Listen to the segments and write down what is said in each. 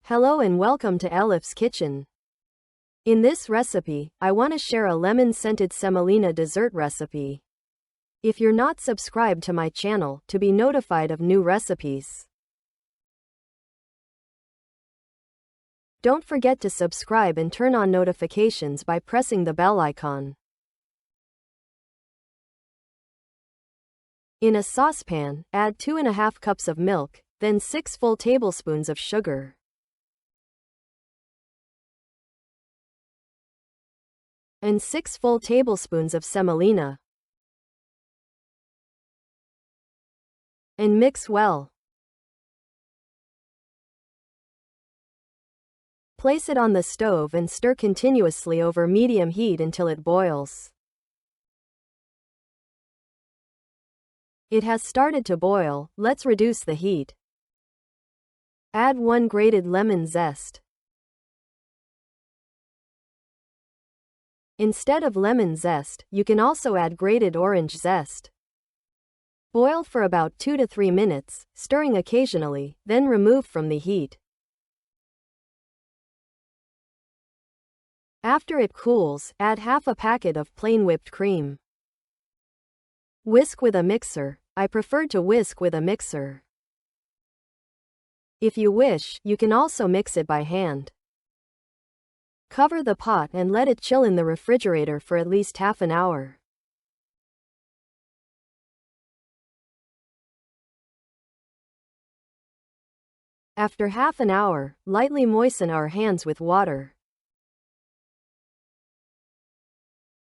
Hello and welcome to Elif's Kitchen. In this recipe, I want to share a lemon-scented semolina dessert recipe. If you're not subscribed to my channel to be notified of new recipes, don't forget to subscribe and turn on notifications by pressing the bell icon. In a saucepan, add 2½ cups of milk, then 6 full tablespoons of sugar. And 6 full tablespoons of semolina. And mix well. Place it on the stove and stir continuously over medium heat until it boils. It has started to boil, let's reduce the heat. Add 1 grated lemon zest. Instead of lemon zest, you can also add grated orange zest. Boil for about 2 to 3 minutes, stirring occasionally, then remove from the heat. After it cools, add half a packet of plain whipped cream. Whisk with a mixer. I prefer to whisk with a mixer. If you wish, you can also mix it by hand. Cover the pot and let it chill in the refrigerator for at least half an hour. After half an hour, lightly moisten our hands with water.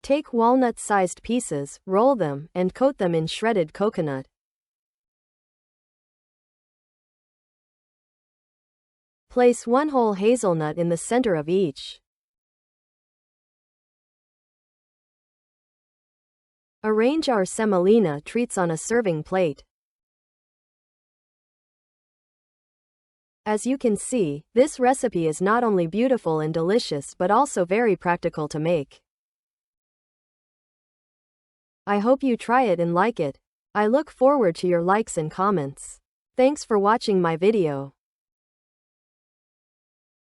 Take walnut-sized pieces, roll them, and coat them in shredded coconut. Place 1 whole hazelnut in the center of each. Arrange our semolina treats on a serving plate. As you can see, this recipe is not only beautiful and delicious but also very practical to make. I hope you try it and like it. I look forward to your likes and comments. Thanks for watching my video.